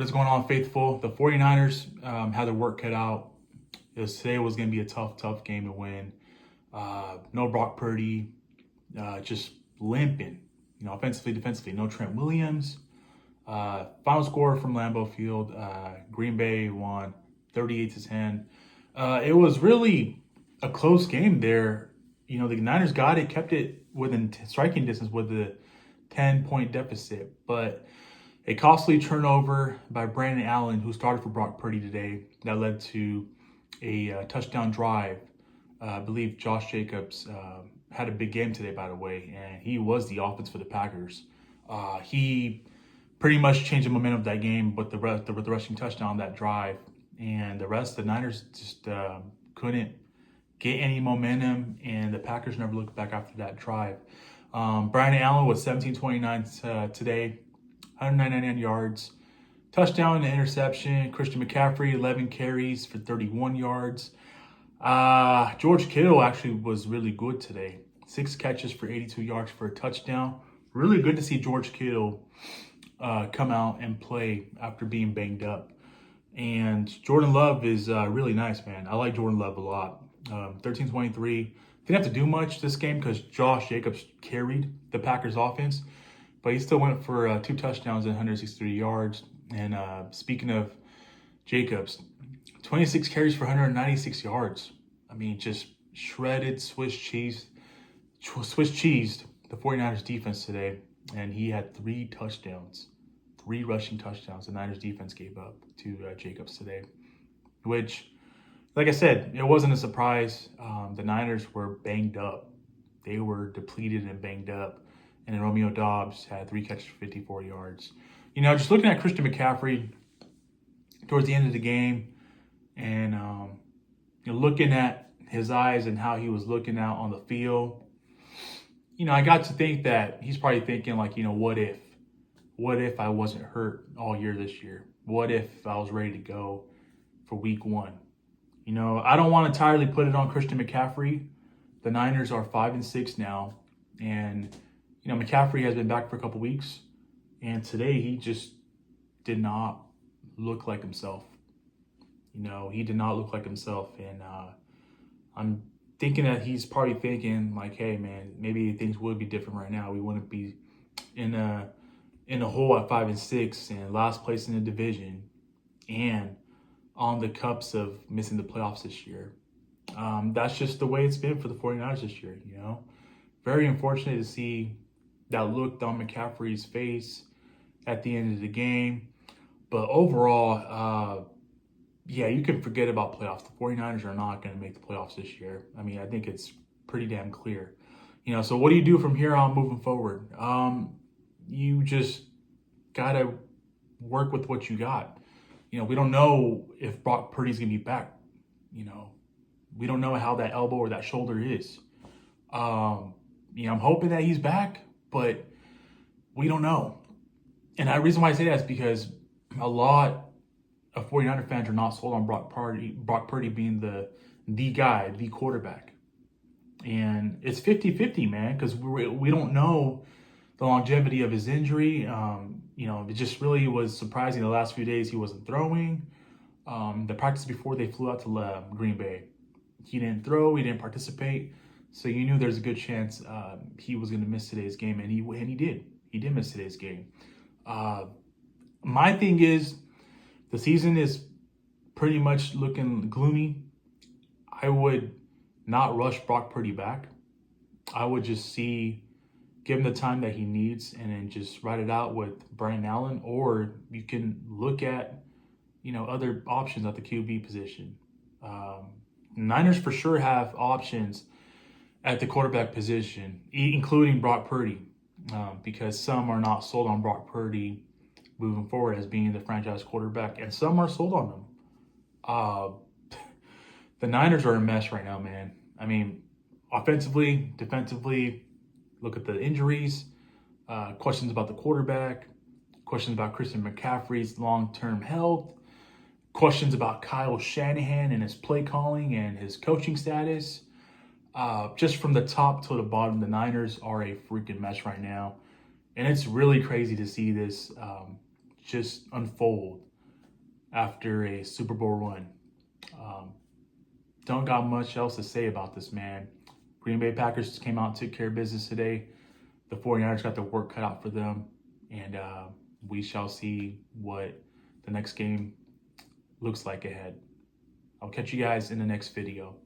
What is going on, faithful? The 49ers had their work cut out. Today was going to be a tough game to win. No Brock Purdy, just limping, offensively, defensively. No Trent Williams. Final score from Lambeau Field, Green Bay won 38-10. It was really a close game there. The Niners got it, kept it within striking distance with the 10-point deficit, but a costly turnover by Brandon Allen, who started for Brock Purdy today, that led to a touchdown drive. I believe Josh Jacobs had a big game today, by the way, and he was the offense for the Packers. He pretty much changed the momentum of that game with the rushing touchdown, that drive, and the rest of the Niners just couldn't get any momentum, and the Packers never looked back after that drive. Brandon Allen was 17-29 today, 199 yards, touchdown and interception. Christian McCaffrey, 11 carries for 31 yards. George Kittle actually was really good today. 6 catches for 82 yards for a touchdown. Really good to see George Kittle come out and play after being banged up. And Jordan Love is really nice, man. I like Jordan Love a lot. 13-23. Didn't have to do much this game because Josh Jacobs carried the Packers offense, but he still went for 2 touchdowns and 163 yards. And speaking of Jacobs, 26 carries for 196 yards. I mean, just shredded Swiss cheesed the 49ers defense today. And he had 3 touchdowns, 3 rushing touchdowns the Niners defense gave up to Jacobs today, which, like I said, it wasn't a surprise. The Niners were banged up. They were depleted and banged up. And then Romeo Doubs had 3 catches for 54 yards. Just looking at Christian McCaffrey towards the end of the game and looking at his eyes and how he was looking out on the field, I got to think that he's probably thinking like, what if I wasn't hurt all year this year? What if I was ready to go for week 1? I don't want to entirely put it on Christian McCaffrey. The Niners are 5-6 now, and McCaffrey has been back for a couple weeks, and today he just did not look like himself. He did not look like himself, and I'm thinking that he's probably thinking like, hey man, maybe things would be different right now. We wouldn't be in a hole at 5-6 and last place in the division, and on the cups of missing the playoffs this year. That's just the way it's been for the 49ers this year, Very unfortunate to see that look on McCaffrey's face at the end of the game. But overall, you can forget about playoffs. The 49ers are not going to make the playoffs this year. I mean, I think it's pretty damn clear. So what do you do from here on moving forward? You just got to work with what you got. We don't know if Brock Purdy's going to be back. We don't know how that elbow or that shoulder is. I'm hoping that he's back, but we don't know. And the reason why I say that is because a lot of 49er fans are not sold on Brock Purdy being the guy, the quarterback. And it's 50-50, man, because we don't know the longevity of his injury. It just really was surprising the last few days he wasn't throwing. The practice before they flew out to Green Bay, he didn't throw, he didn't participate. So you knew there's a good chance he was going to miss today's game, and he did. He did miss today's game. My thing is, the season is pretty much looking gloomy. I would not rush Brock Purdy back. I would just give him the time that he needs and then just ride it out with Brandon Allen, or you can look at, other options at the QB position. Niners for sure have options at the quarterback position, including Brock Purdy, because some are not sold on Brock Purdy moving forward as being the franchise quarterback, and some are sold on them. The Niners are a mess right now, man. I mean, offensively, defensively, look at the injuries, questions about the quarterback, questions about Christian McCaffrey's long-term health, questions about Kyle Shanahan and his play calling and his coaching status. Just from the top to the bottom, the Niners are a freaking mess right now. And it's really crazy to see this just unfold after a Super Bowl run. Don't got much else to say about this man. Green Bay Packers came out and took care of business today. The 49ers got their work cut out for them, and we shall see what the next game looks like ahead. I'll catch you guys in the next video.